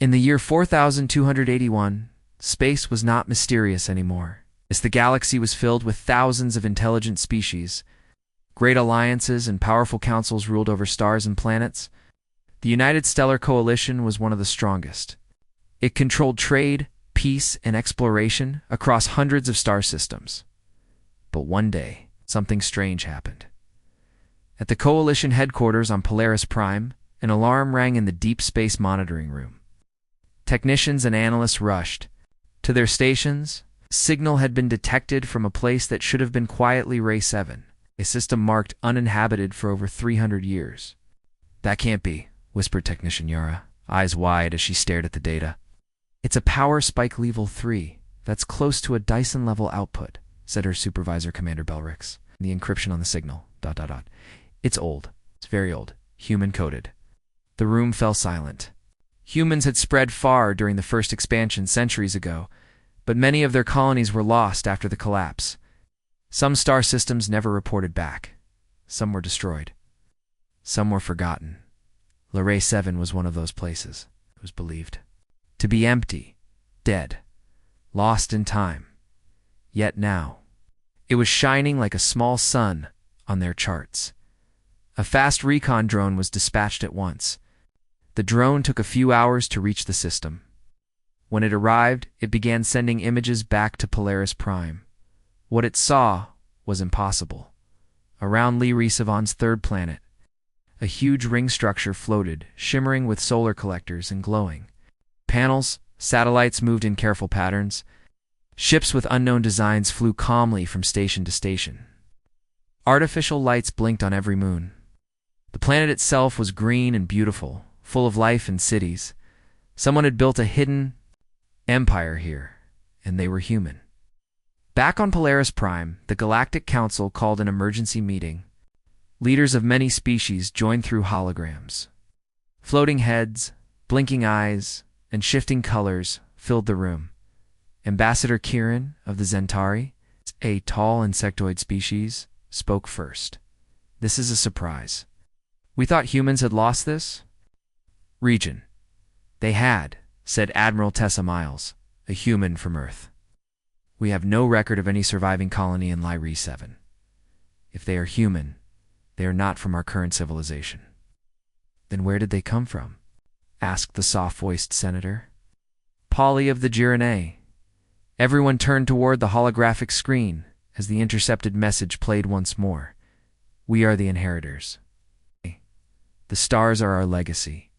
In the year 4281, space was not mysterious anymore, as the galaxy was filled with thousands of intelligent species. Great alliances and powerful councils ruled over stars and planets. The United Stellar Coalition was one of the strongest. It controlled trade, peace, and exploration across hundreds of star systems. But one day, something strange happened. At the Coalition headquarters on Polaris Prime, an alarm rang in the deep space monitoring room. Technicians and analysts rushed to their stations. Signal had been detected from a place that should have been quietly Ray 7, a system marked uninhabited for over 300 years. "That can't be," whispered Technician Yara, eyes wide as she stared at the data. "It's a power spike level 3. That's close to a Dyson-level output," said her supervisor, Commander Belrix. "The encryption on the signal, ... It's old. It's very old. Human-coded." The room fell silent. Humans had spread far during the first expansion centuries ago, but many of their colonies were lost after the collapse. Some star systems never reported back. Some were destroyed. Some were forgotten. Ray 7 was one of those places, it was believed. To be empty, dead, lost in time. Yet now, it was shining like a small sun on their charts. A fast recon drone was dispatched at once. The drone took a few hours to reach the system. When it arrived, it began sending images back to Polaris Prime. What it saw was impossible. Around Lee Risavon's third planet, a huge ring structure floated, shimmering with solar collectors and glowing. Panels, satellites moved in careful patterns. Ships with unknown designs flew calmly from station to station. Artificial lights blinked on every moon. The planet itself was green and beautiful, full of life and cities. Someone had built a hidden empire here, and they were human. Back on Polaris Prime, the Galactic Council called an emergency meeting. Leaders of many species joined through holograms. Floating heads, blinking eyes, and shifting colors filled the room. Ambassador Kieran of the Zentari, a tall insectoid species, spoke first. "This is a surprise. We thought humans had lost this region." "They had," said Admiral Tessa Miles, a human from Earth. "We have no record of any surviving colony in Lyri 7. If they are human, they are not from our current civilization." "Then where did they come from?" asked the soft-voiced senator. "Polly of the Girene." Everyone turned toward the holographic screen as the intercepted message played once more. "We are the inheritors. The stars are our legacy."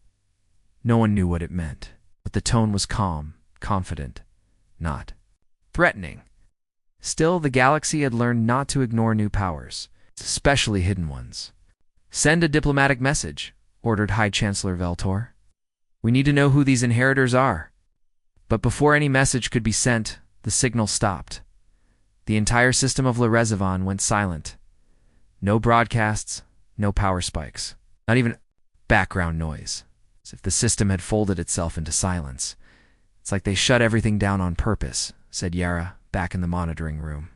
No one knew what it meant, but the tone was calm, confident, not threatening. Still, the galaxy had learned not to ignore new powers, especially hidden ones. "Send a diplomatic message," ordered High Chancellor Veltor. "We need to know who these inheritors are." But before any message could be sent, the signal stopped. The entire system of Lerezavon went silent. No broadcasts, no power spikes, not even background noise, as if the system had folded itself into silence. "It's like they shut everything down on purpose," said Yara, back in the monitoring room.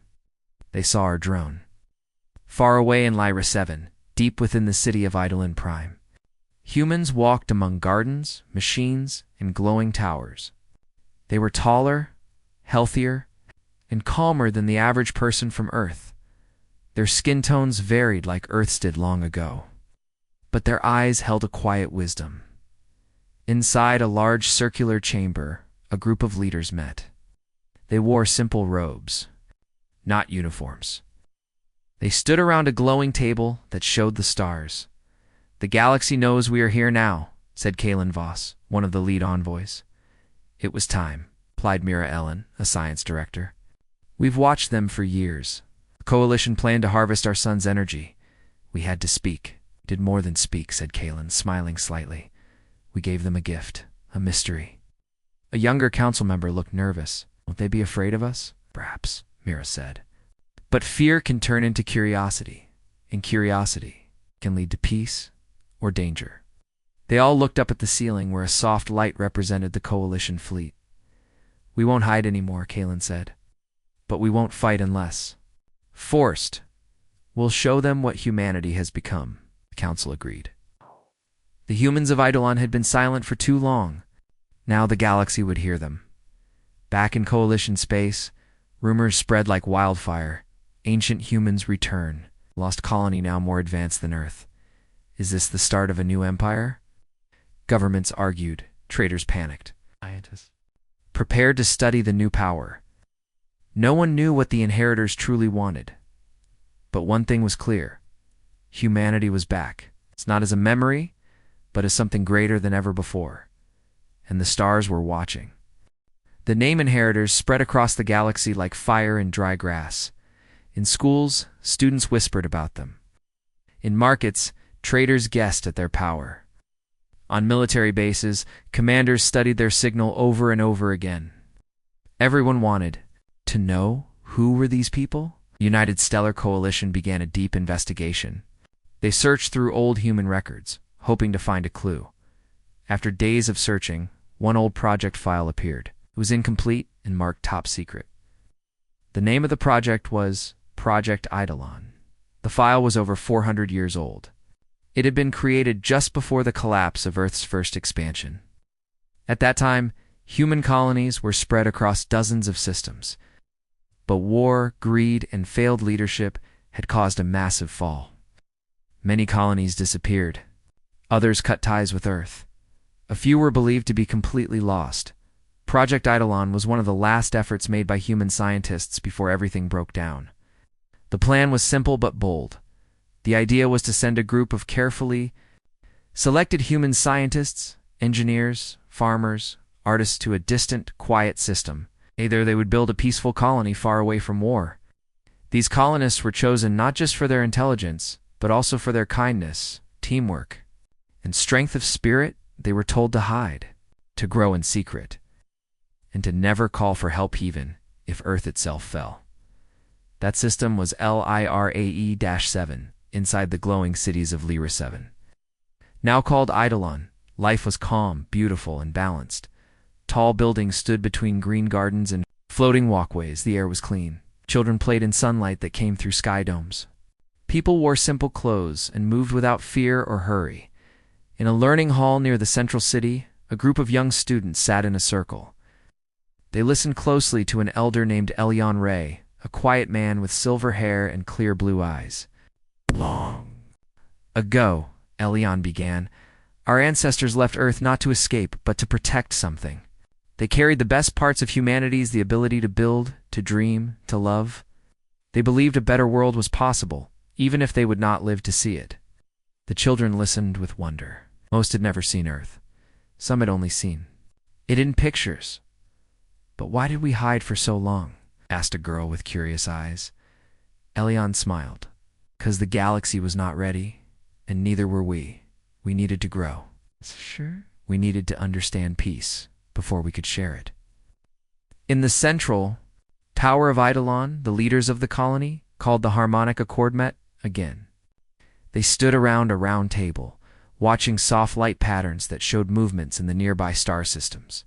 They saw our drone. Far away in Lyra 7, deep within the city of Eidolon Prime, humans walked among gardens, machines, and glowing towers. They were taller, healthier, and calmer than the average person from Earth. Their skin tones varied like Earth's did long ago. But their eyes held a quiet wisdom. Inside a large circular chamber, a group of leaders met. They wore simple robes, not uniforms. They stood around a glowing table that showed the stars. "The galaxy knows we are here now," said Kalen Voss, one of the lead envoys. "It was time," replied Mira Ellen, a science director. "We've watched them for years. The Coalition planned to harvest our sun's energy. We had to speak." "Did more than speak," said Kalen, smiling slightly. "We gave them a gift, a mystery." A younger council member looked nervous. "Won't they be afraid of us?" "Perhaps," Mira said. "But fear can turn into curiosity, and curiosity can lead to peace or danger." They all looked up at the ceiling where a soft light represented the Coalition fleet. "We won't hide anymore," Kalen said. "But we won't fight unless forced. We'll show them what humanity has become," the council agreed. The humans of Eidolon had been silent for too long. Now the galaxy would hear them. Back in Coalition space, rumors spread like wildfire. Ancient humans return. Lost colony now more advanced than Earth. Is this the start of a new empire? Governments argued. Traders panicked. Scientists prepared to study the new power. No one knew what the inheritors truly wanted. But one thing was clear. Humanity was back. It's not as a memory, but as something greater than ever before. And the stars were watching. The name inheritors spread across the galaxy like fire in dry grass. In schools, students whispered about them. In markets, traders guessed at their power. On military bases, commanders studied their signal over and over again. Everyone wanted to know who were these people. United Stellar Coalition began a deep investigation. They searched through old human records, hoping to find a clue. After days of searching, one old project file appeared. It was incomplete and marked top secret. The name of the project was Project Eidolon. The file was over 400 years old. It had been created just before the collapse of Earth's first expansion. At that time, human colonies were spread across dozens of systems. But war, greed, and failed leadership had caused a massive fall. Many colonies disappeared. Others cut ties with Earth. A few were believed to be completely lost. Project Eidolon was one of the last efforts made by human scientists before everything broke down. The plan was simple but bold. The idea was to send a group of carefully selected human scientists, engineers, farmers, artists to a distant, quiet system. Either they would build a peaceful colony far away from war. These colonists were chosen not just for their intelligence, but also for their kindness, teamwork, and strength of spirit. They were told to hide, to grow in secret, and to never call for help even if Earth itself fell. That system was LIRAE-7, inside the glowing cities of Lyra 7. Now called Eidolon, life was calm, beautiful, and balanced. Tall buildings stood between green gardens and floating walkways. The air was clean. Children played in sunlight that came through sky domes. People wore simple clothes and moved without fear or hurry. In a learning hall near the central city, a group of young students sat in a circle. They listened closely to an elder named Elion Ray, a quiet man with silver hair and clear blue eyes. Long ago, Elion began, our ancestors left Earth not to escape, but to protect something. They carried the best parts of humanity's the ability to build, to dream, to love. They believed a better world was possible, even if they would not live to see it. The children listened with wonder. Most had never seen Earth. Some had only seen it in pictures. But why did we hide for so long? Asked a girl with curious eyes. Elion smiled. 'Cause the galaxy was not ready, and neither were we. We needed to grow. Sure. We needed to understand peace before we could share it. In the central Tower of Eidolon, the leaders of the colony, called the Harmonic Accord, met again. They stood around a round table, watching soft light patterns that showed movements in the nearby star systems.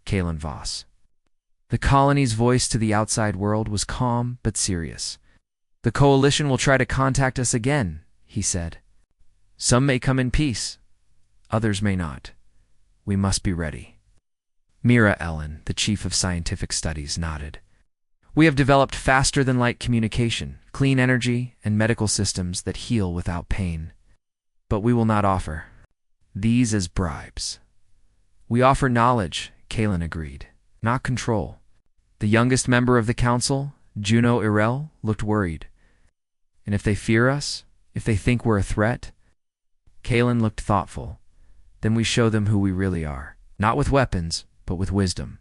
Kalen Voss. The colony's voice to the outside world was calm but serious. The coalition will try to contact us again, he said. Some may come in peace. Others may not. We must be ready. Mira Ellen, the chief of scientific studies, nodded. We have developed faster-than-light communication, clean energy, and medical systems that heal without pain. But we will not offer these as bribes. We offer knowledge, Kalen agreed, not control. The youngest member of the council, Juno Irel, looked worried. And if they fear us, if they think we're a threat? Kalen looked thoughtful. Then we show them who we really are, not with weapons, but with wisdom.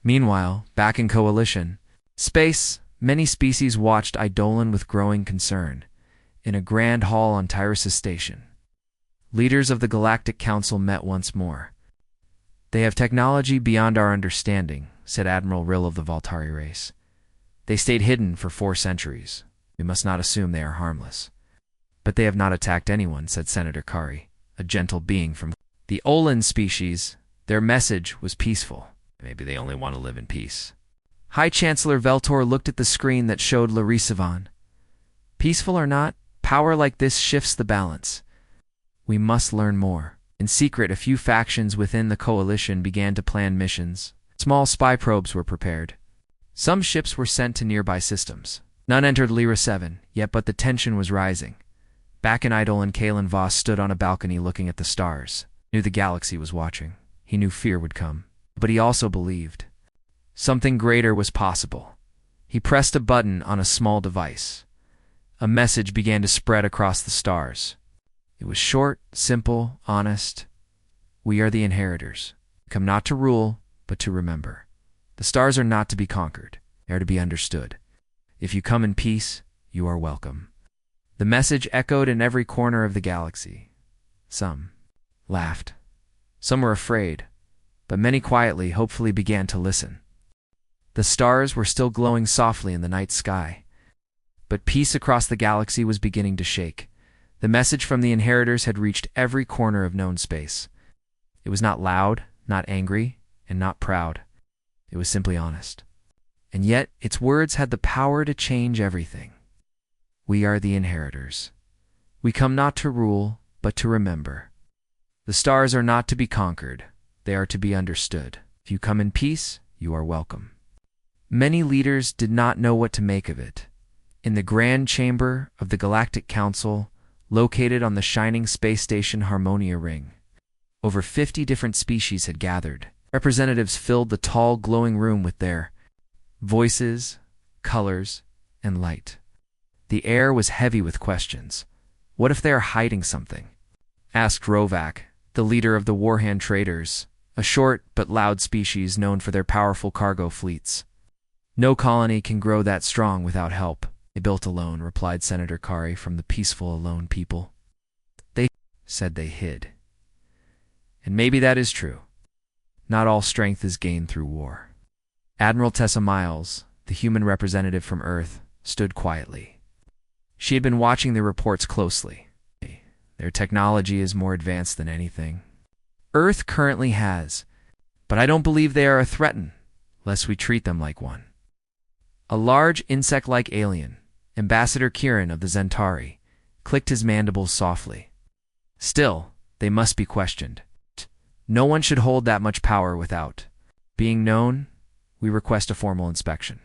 Meanwhile, back in Coalition space, many species watched Eidolon with growing concern. In a grand hall on Tyrus' station, leaders of the Galactic Council met once more. They have technology beyond our understanding, said Admiral Rill of the Voltari race. They stayed hidden for 4 centuries. We must not assume they are harmless. But they have not attacked anyone, said Senator Kari, a gentle being from the Olan species. Their message was peaceful. Maybe they only want to live in peace. High Chancellor Veltor looked at the screen that showed Larisavan. Peaceful or not, power like this shifts the balance. We must learn more. In secret, a few factions within the coalition began to plan missions. Small spy probes were prepared. Some ships were sent to nearby systems. None entered Lyra 7 yet, but the tension was rising. Back in Idle, Kalen Voss stood on a balcony looking at the stars. Knew the galaxy was watching. He knew fear would come. But he also believed something greater was possible. He pressed a button on a small device. A message began to spread across the stars. It was short, simple, honest. We are the inheritors. Come not to rule, but to remember. The stars are not to be conquered. They are to be understood. If you come in peace, you are welcome. The message echoed in every corner of the galaxy. Some laughed. Some were afraid, but many quietly, hopefully began to listen. The stars were still glowing softly in the night sky, but peace across the galaxy was beginning to shake. The message from the inheritors had reached every corner of known space. It was not loud, not angry, and not proud. It was simply honest. And yet, its words had the power to change everything. We are the inheritors. We come not to rule, but to remember. The stars are not to be conquered. They are to be understood. If you come in peace, you are welcome. Many leaders did not know what to make of it. In the grand chamber of the Galactic Council, located on the shining space station Harmonia Ring, over 50 different species had gathered. Representatives filled the tall, glowing room with their voices, colors, and light. The air was heavy with questions. What if they are hiding something? Asked Rovak, the leader of the Warhand traders, a short but loud species known for their powerful cargo fleets. No colony can grow that strong without help. They built alone, replied Senator Kari from the peaceful Alone people. They said they hid. And maybe that is true. Not all strength is gained through war. Admiral Tessa Miles, the human representative from Earth, stood quietly. She had been watching the reports closely. Their technology is more advanced than anything Earth currently has, but I don't believe they are a threat, lest we treat them like one. A large insect-like alien, Ambassador Kieran of the Zentari, clicked his mandibles softly. Still, they must be questioned. No one should hold that much power without being known. We request a formal inspection.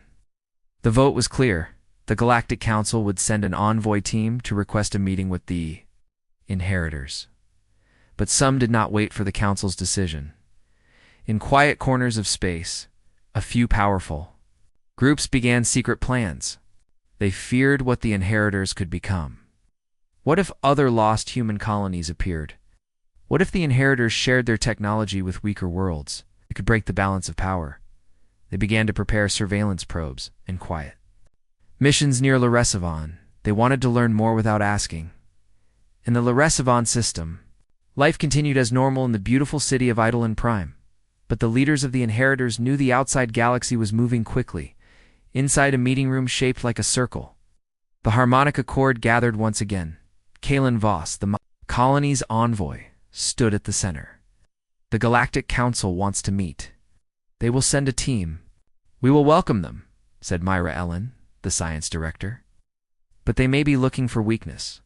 The vote was clear. The Galactic Council would send an envoy team to request a meeting with the inheritors. But some did not wait for the Council's decision. In quiet corners of space, a few powerful groups began secret plans. They feared what the inheritors could become. What if other lost human colonies appeared? What if the inheritors shared their technology with weaker worlds? It could break the balance of power. They began to prepare surveillance probes in quiet missions near Laresivan. They wanted to learn more without asking. In the Laresivan system, life continued as normal in the beautiful city of Idle Prime. But the leaders of the inheritors knew the outside galaxy was moving quickly. Inside a meeting room shaped like a circle, the harmonica chord gathered once again. Kalen Voss, the colony's envoy, stood at the center. The Galactic Council wants to meet. They will send a team. We will welcome them, said Myra Ellen, the science director. But they may be looking for weakness.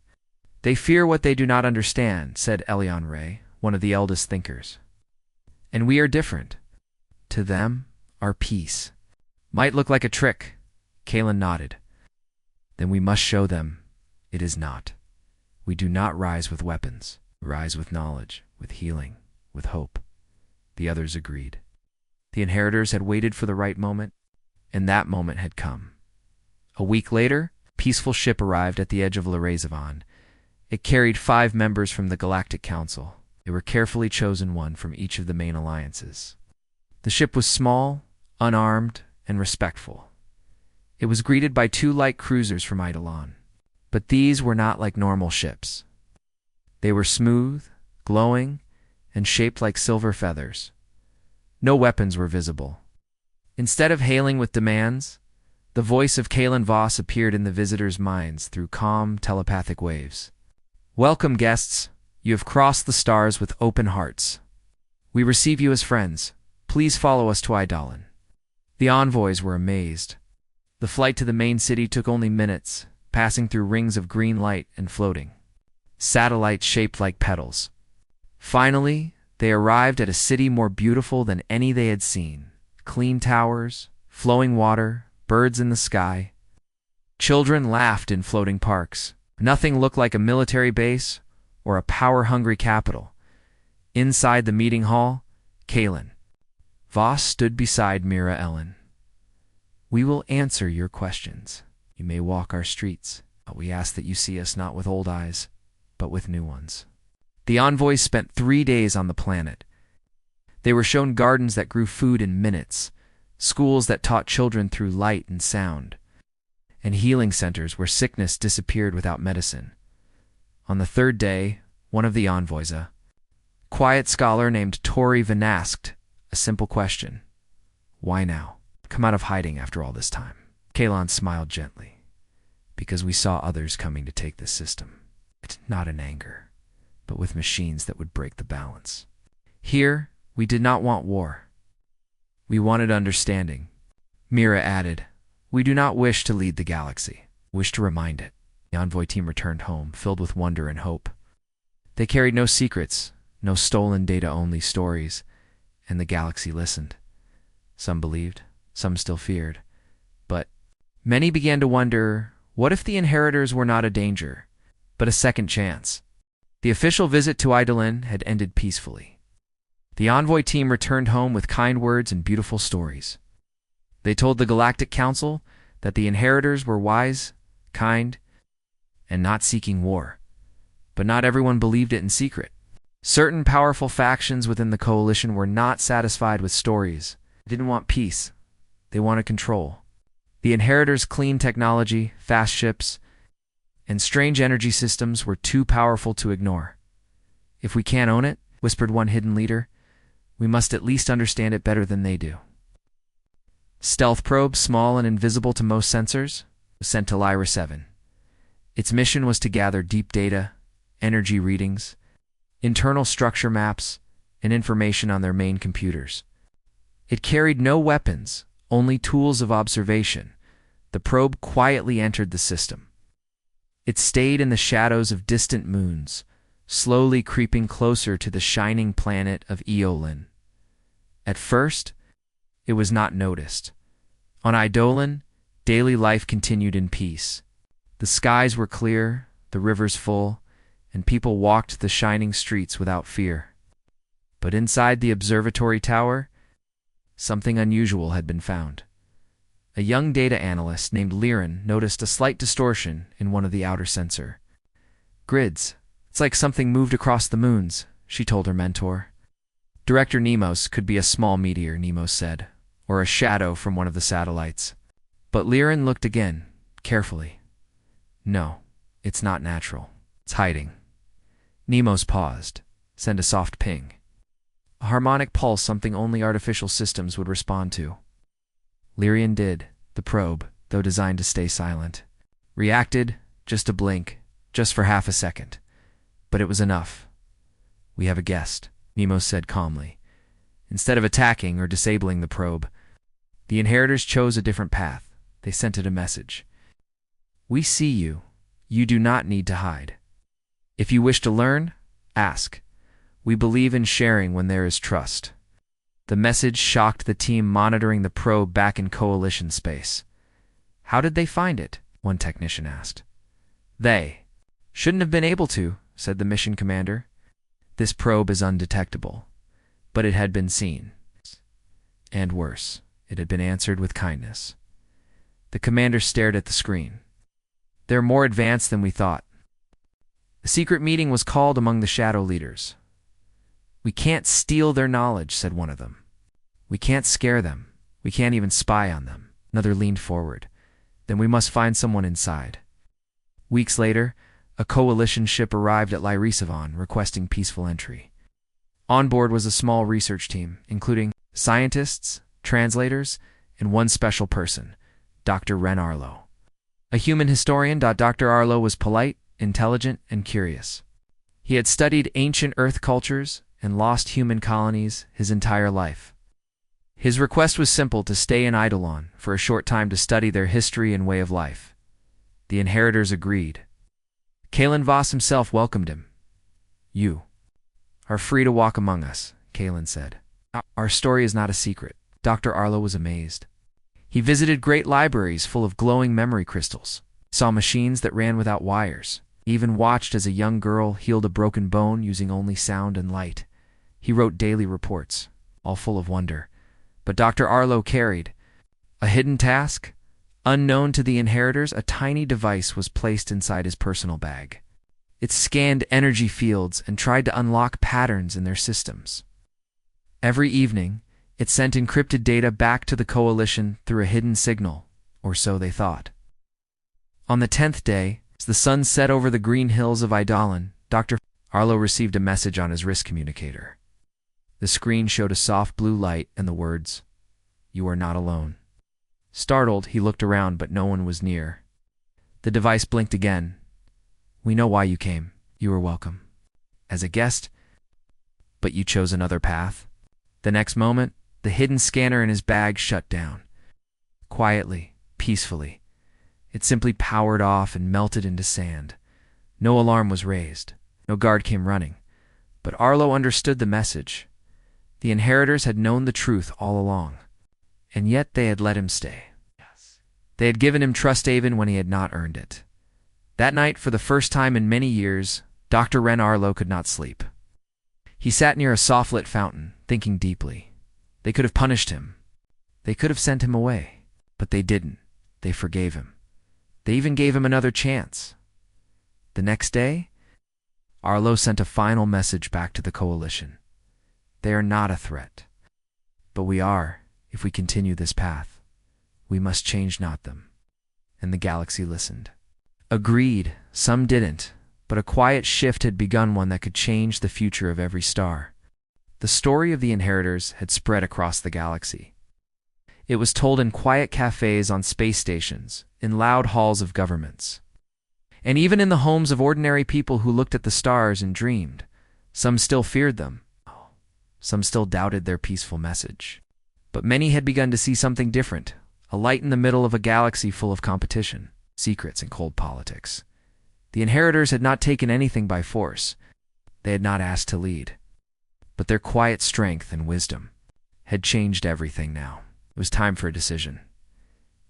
They fear what they do not understand, said Elion Ray, one of the eldest thinkers. And we are different. To them, our peace might look like a trick. Kalen nodded. Then we must show them it is not. We do not rise with weapons. We rise with knowledge, with healing, with hope. The others agreed. The inheritors had waited for the right moment, and that moment had come. A week later, a peaceful ship arrived at the edge of Laresivan. It carried 5 members from the Galactic Council. They were carefully chosen, one from each of the main alliances. The ship was small, unarmed, and respectful. It was greeted by 2 light cruisers from Eidolon. But these were not like normal ships. They were smooth, glowing, and shaped like silver feathers. No weapons were visible. Instead of hailing with demands, the voice of Kalen Voss appeared in the visitors' minds through calm, telepathic waves. Welcome, guests. You have crossed the stars with open hearts. We receive you as friends. Please follow us to Eidolon. The envoys were amazed. The flight to the main city took only minutes, passing through rings of green light and floating satellites shaped like petals. Finally, they arrived at a city more beautiful than any they had seen. Clean towers, flowing water, birds in the sky. Children laughed in floating parks. Nothing looked like a military base or a power-hungry capital. Inside the meeting hall, Kalen Voss stood beside Mira Ellen. "We will answer your questions. You may walk our streets, but we ask that you see us not with old eyes, but with new ones." The envoys spent 3 days on the planet. They were shown gardens that grew food in minutes, schools that taught children through light and sound, and healing centers where sickness disappeared without medicine. On the 3rd day, one of the envoys, a quiet scholar named Tori Van, asked a simple question. "Why now? Come out of hiding after all this time." Kalon smiled gently. "Because we saw others coming to take this system. Not in anger, but with machines that would break the balance. Here, we did not want war. We wanted understanding." Mira added, "We do not wish to lead the galaxy. We wish to remind it." The envoy team returned home, filled with wonder and hope. They carried no secrets, no stolen data, only stories, and the galaxy listened. Some believed, some still feared, but many began to wonder, what if the inheritors were not a danger, but a second chance? The official visit to Idolin had ended peacefully. The envoy team returned home with kind words and beautiful stories. They told the Galactic Council that the inheritors were wise, kind, and not seeking war. But not everyone believed it in secret. Certain powerful factions within the coalition were not satisfied with stories. They didn't want peace. They wanted control. The inheritors' clean technology, fast ships, and strange energy systems were too powerful to ignore. "If we can't own it," whispered one hidden leader, "we must at least understand it better than they do." Stealth probe, small and invisible to most sensors, was sent to Lyra 7. Its mission was to gather deep data, energy readings, internal structure maps, and information on their main computers. It carried no weapons, only tools of observation. The probe quietly entered the system. It stayed in the shadows of distant moons, slowly creeping closer to the shining planet of Eolin. At first, it was not noticed. On Idolin, daily life continued in peace. The skies were clear, the rivers full, and people walked the shining streets without fear. But inside the observatory tower, something unusual had been found. A young data analyst named Liren noticed a slight distortion in one of the outer sensor grids. "It's like something moved across the moons," she told her mentor. "Director Nemos could be a small meteor," Nemos said, "or a shadow from one of the satellites." But Liren looked again, carefully. "No, it's not natural. It's hiding." Nemos paused, sent a soft ping. A harmonic pulse, something only artificial systems would respond to. Lyrian did. The probe, though designed to stay silent, reacted, just a blink, just for half a second. But it was enough. "We have a guest," Nemos said calmly. Instead of attacking or disabling the probe, the inheritors chose a different path. They sent it a message. "We see you. You do not need to hide. If you wish to learn, ask. We believe in sharing when there is trust." The message shocked the team monitoring the probe back in Coalition space. "How did they find it?" one technician asked. "They shouldn't have been able to," said the mission commander. "This probe is undetectable." But it had been seen. And worse, it had been answered with kindness. The commander stared at the screen. "They're more advanced than we thought." A secret meeting was called among the shadow leaders. "We can't steal their knowledge," said one of them. "We can't scare them. We can't even spy on them." Another leaned forward. "Then we must find someone inside." Weeks later, a coalition ship arrived at Lyrisavon requesting peaceful entry. On board was a small research team, including scientists, translators, and one special person, Dr. Ren Arlo. A human historian, Dr. Arlo was polite, intelligent, and curious. He had studied ancient Earth cultures and lost human colonies his entire life. His request was simple: to stay in Eidolon for a short time to study their history and way of life. The inheritors agreed. Kalen Voss himself welcomed him. "You are free to walk among us, Kalen said. Our story is not a secret. Dr. Arlo was amazed. He visited great libraries full of glowing memory crystals, saw machines that ran without wires. He even watched as a young girl healed a broken bone using only sound and light. He wrote daily reports, all full of wonder. But Dr. Arlo carried a hidden task. Unknown to the inheritors, a tiny device was placed inside his personal bag. It scanned energy fields and tried to unlock patterns in their systems. Every evening, it sent encrypted data back to the Coalition through a hidden signal, or so they thought. On the 10th day, as the sun set over the green hills of Idolin, Dr. Arlo received a message on his wrist communicator. The screen showed a soft blue light and the words, "You are not alone." Startled, he looked around, but no one was near. The device blinked again. "We know why you came. You are welcome. As a guest, but you chose another path." The next moment, the hidden scanner in his bag shut down. Quietly, peacefully. It simply powered off and melted into sand. No alarm was raised. No guard came running. But Arlo understood the message. The inheritors had known the truth all along. And yet they had let him stay. They had given him trust even when he had not earned it. That night, for the first time in many years, Dr. Ren Arlo could not sleep. He sat near a soft-lit fountain, thinking deeply. They could have punished him. They could have sent him away. But they didn't. They forgave him. They even gave him another chance. The next day, Arlo sent a final message back to the Coalition. They are not a threat. But we are, if we continue this path. We must change, not them. And the galaxy listened. Agreed, some didn't, but a quiet shift had begun, one that could change the future of every star. The story of the inheritors had spread across the galaxy. It was told in quiet cafes on space stations, in loud halls of governments, and even in the homes of ordinary people who looked at the stars and dreamed. Some still feared them. Some still doubted their peaceful message. But many had begun to see something different, a light in the middle of a galaxy full of competition, secrets, and cold politics. The inheritors had not taken anything by force. They had not asked to lead. But their quiet strength and wisdom had changed everything now. It was time for a decision.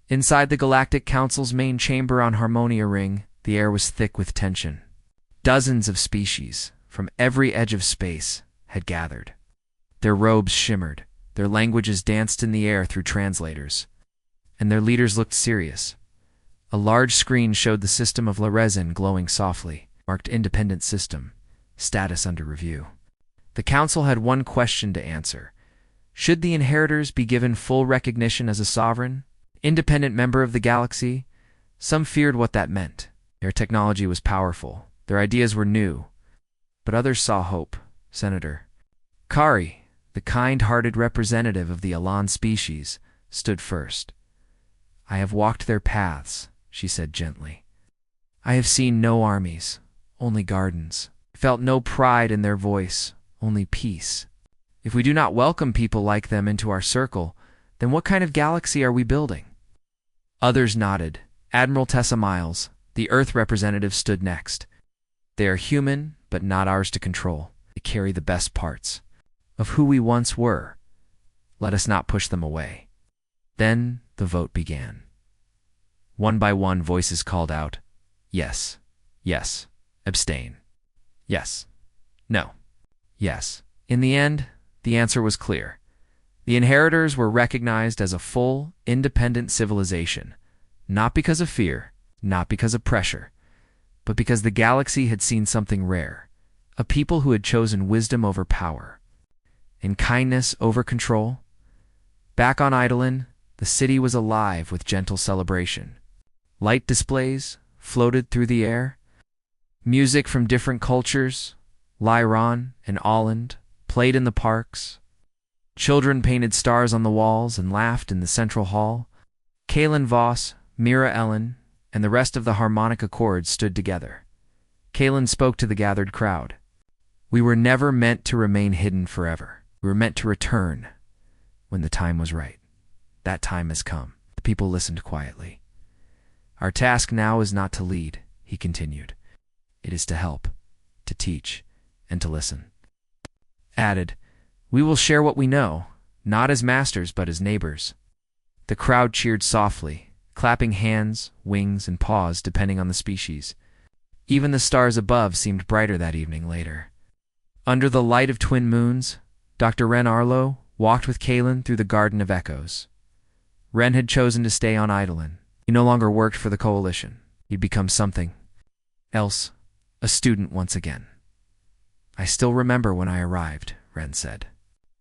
Inside the Galactic Council's main chamber on Harmonia Ring, the air was thick with tension. Dozens of species, from every edge of space, had gathered. Their robes shimmered, their languages danced in the air through translators, and their leaders looked serious. A large screen showed the system of Larezin glowing softly, marked Independent System, status under review. The Council had one question to answer. Should the inheritors be given full recognition as a sovereign, independent member of the galaxy? Some feared what that meant. Their technology was powerful. Their ideas were new. But others saw hope. Senator Kari, the kind-hearted representative of the Elan species, stood first. "I have walked their paths," she said gently. "I have seen no armies, only gardens. Felt no pride in their voice, only peace. If we do not welcome people like them into our circle, then what kind of galaxy are we building?" Others nodded. Admiral Tessa Miles, the Earth representative, stood next. "They are human, but not ours to control. They carry the best parts of who we once were. Let us not push them away." Then the vote began. One by one, voices called out, "Yes, yes, abstain, yes, no, yes." In the end, the answer was clear. The inheritors were recognized as a full, independent civilization, not because of fear, not because of pressure, but because the galaxy had seen something rare, a people who had chosen wisdom over power, and kindness over control. Back on Idolin, the city was alive with gentle celebration. Light displays floated through the air. Music from different cultures, Lyron and Alland, played in the parks. Children painted stars on the walls and laughed in the central hall. Kalen Voss, Mira Ellen, and the rest of the harmonica chords stood together. Kalen spoke to the gathered crowd. "We were never meant to remain hidden forever. We were meant to return when the time was right. That time has come." The people listened quietly. "Our task now is not to lead," he continued. "It is to help, to teach, and to listen." added, "We will share what we know, not as masters but as neighbors." The crowd cheered softly, clapping hands, wings, and paws depending on the species. Even the stars above seemed brighter that evening later. Under the light of twin moons, Dr. Ren Arlo walked with Kalen through the Garden of Echoes. Ren had chosen to stay on Eidolon. He no longer worked for the Coalition. He'd become something else, a student once again. "I still remember when I arrived," Ren said.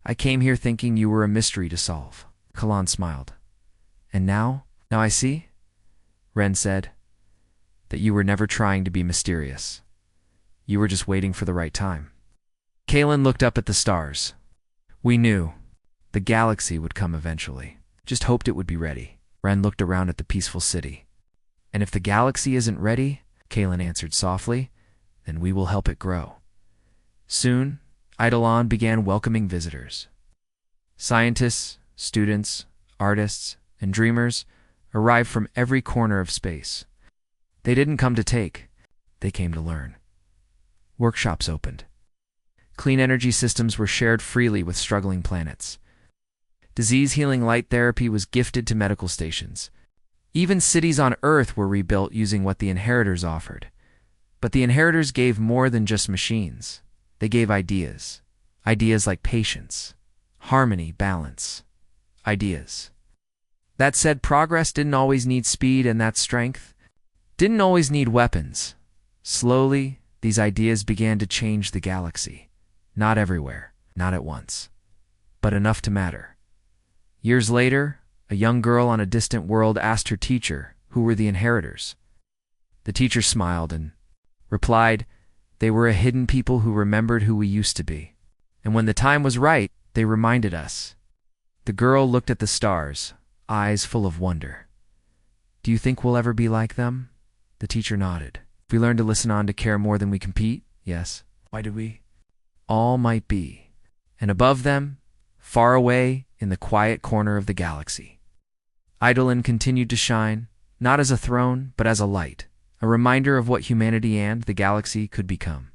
"I came here thinking you were a mystery to solve." Kalan smiled. "And now I see," Ren said, "that you were never trying to be mysterious. You were just waiting for the right time." Kalen looked up at the stars. "We knew. The galaxy would come eventually. Just hoped it would be ready." Ren looked around at the peaceful city. "And if the galaxy isn't ready," Kalen answered softly, "then we will help it grow." Soon, Eidolon began welcoming visitors. Scientists, students, artists, and dreamers arrived from every corner of space. They didn't come to take, they came to learn. Workshops opened. Clean energy systems were shared freely with struggling planets. Disease-healing light therapy was gifted to medical stations. Even cities on Earth were rebuilt using what the Inheritors offered. But the Inheritors gave more than just machines. They gave ideas. Ideas like patience, harmony, balance. Ideas. That said, progress didn't always need speed, and that strength didn't always need weapons. Slowly, these ideas began to change the galaxy. Not everywhere, not at once, but enough to matter. Years later, a young girl on a distant world asked her teacher who were the Inheritors. The teacher smiled and replied, "They were a hidden people who remembered who we used to be. And when the time was right, they reminded us." The girl looked at the stars, eyes full of wonder. "Do you think we'll ever be like them?" The teacher nodded. "If we learn to listen on to care more than we compete, yes. Why did we?" All might be. And above them, far away in the quiet corner of the galaxy, Eidolon continued to shine, not as a throne, but as a light, a reminder of what humanity and the galaxy could become.